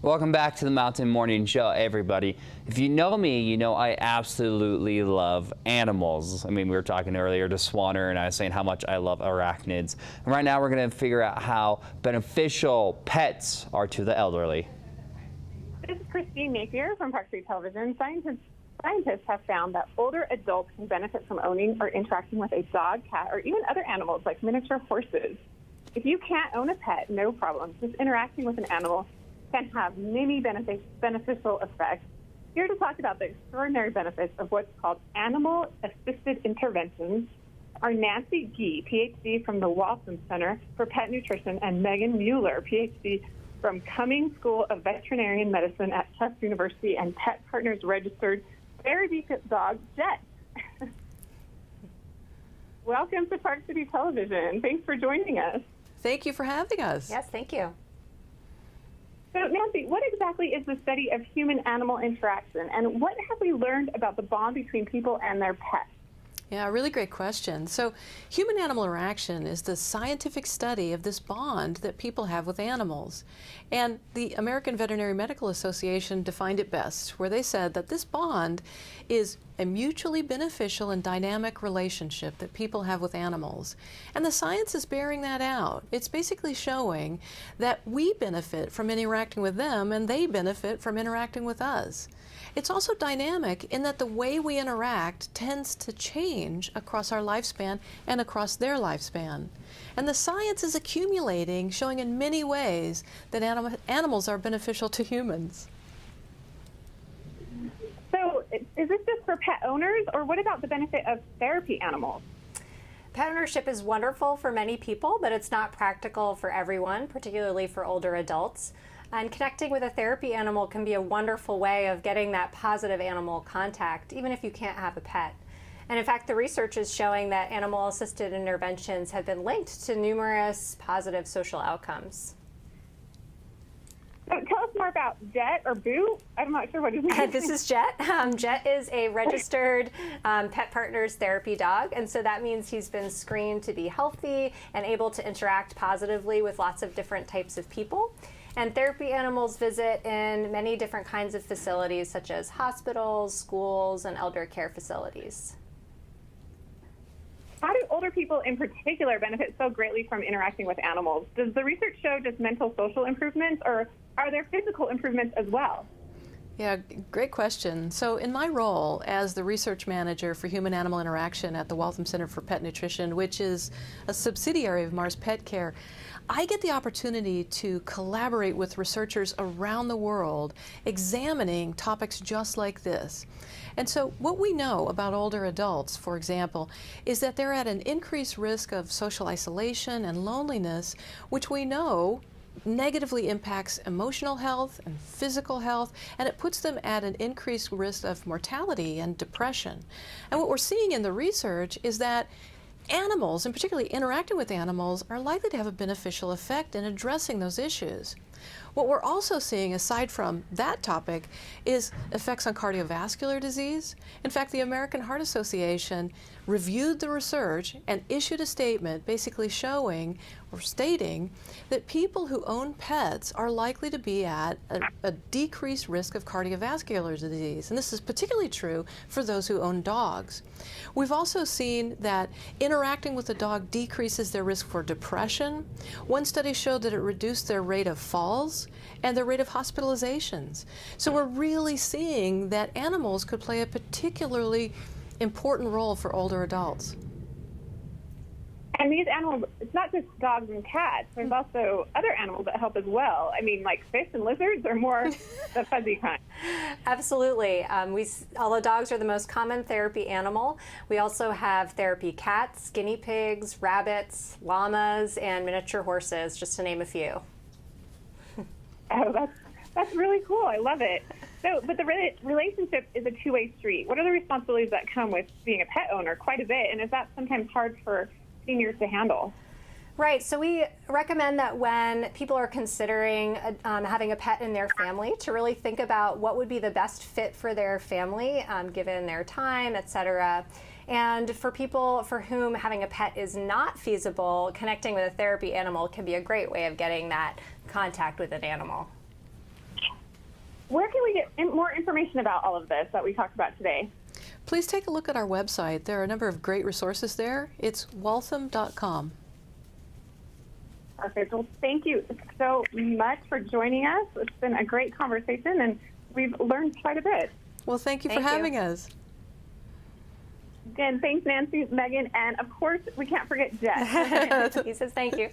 Welcome back to the Mountain Morning Show, everybody. If you know me, you know I absolutely love animals. I mean, we were talking earlier to Swanner, and I was saying how much I love arachnids. And right now, we're going to figure out how beneficial pets are to the elderly. This is Christine Napier from Park Street Television. Scientists have found that older adults can benefit from owning or interacting with a dog, cat, or even other animals like miniature horses. If you can't own a pet, no problem. Just interacting with an animal can have many beneficial effects. Here to talk about the extraordinary benefits of what's called animal-assisted interventions are Nancy Gee, PhD from the Waltham Center for Pet Nutrition, and Megan Mueller, PhD from Cummings School of Veterinary Medicine at Tufts University and Pet Partners registered therapy dog, Jet. Welcome to Park City Television. Thanks for joining us. Thank you for having us. Yes, thank you. So, Nancy, what exactly is the study of human-animal interaction, and what have we learned about the bond between people and their pets? Yeah, a really great question. So human-animal interaction is the scientific study of this bond that people have with animals. And the American Veterinary Medical Association defined it best, where they said that this bond is a mutually beneficial and dynamic relationship that people have with animals. And the science is bearing that out. It's basically showing that we benefit from interacting with them and they benefit from interacting with us. It's also dynamic in that the way we interact tends to change across our lifespan and across their lifespan. And the science is accumulating, showing in many ways that animals are beneficial to humans. So is this just for pet owners, or what about the benefit of therapy animals? Pet ownership is wonderful for many people, but it's not practical for everyone, particularly for older adults. And connecting with a therapy animal can be a wonderful way of getting that positive animal contact, even if you can't have a pet. And in fact, the research is showing that animal-assisted interventions have been linked to numerous positive social outcomes. So tell us more about Jet, or Boo. I'm not sure what his name is. This is Jet. Jet is a registered Pet Partners therapy dog, and so that means he's been screened to be healthy and able to interact positively with lots of different types of people. And therapy animals visit in many different kinds of facilities, such as hospitals, schools, and elder care facilities. How do older people in particular benefit so greatly from interacting with animals? Does the research show just mental social improvements, or are there physical improvements as well? Yeah, great question. So in my role as the research manager for human-animal interaction at the Waltham Center for Pet Nutrition, which is a subsidiary of Mars Pet Care, I get the opportunity to collaborate with researchers around the world examining topics just like this. And so what we know about older adults, for example, is that they're at an increased risk of social isolation and loneliness, which we know negatively impacts emotional health and physical health, and it puts them at an increased risk of mortality and depression. And what we're seeing in the research is that animals, and particularly interacting with animals, are likely to have a beneficial effect in addressing those issues. What we're also seeing, aside from that topic, is effects on cardiovascular disease. In fact, the American Heart Association reviewed the research and issued a statement basically showing or stating that people who own pets are likely to be at a decreased risk of cardiovascular disease. And this is particularly true for those who own dogs. We've also seen that interacting with a dog decreases their risk for depression. One study showed that it reduced their rate of falls and their rate of hospitalizations. So we're really seeing that animals could play a particularly important role for older adults. And these animals, it's not just dogs and cats. There's also other animals that help as well. I mean, like fish and lizards are more the fuzzy kind. Absolutely. Although dogs are the most common therapy animal, we also have therapy cats, guinea pigs, rabbits, llamas, and miniature horses, just to name a few. Oh, that's really cool. I love it. So, but the relationship is a two-way street. What are the responsibilities that come with being a pet owner? Quite a bit. And is that sometimes hard for seniors to handle? Right, so we recommend that when people are considering having a pet in their family, to really think about what would be the best fit for their family, given their time, etc. And for people for whom having a pet is not feasible, connecting with a therapy animal can be a great way of getting that contact with an animal. where can we get more information about all of this that we talked about today? Please take a look at our website. There are a number of great resources there. It's waltham.com. Perfect. Well, thank you so much for joining us. It's been a great conversation, and we've learned quite a bit. Well, thank you for Thank you. having us. Again, thanks, Nancy, Megan, and of course, we can't forget Jess. He says thank you.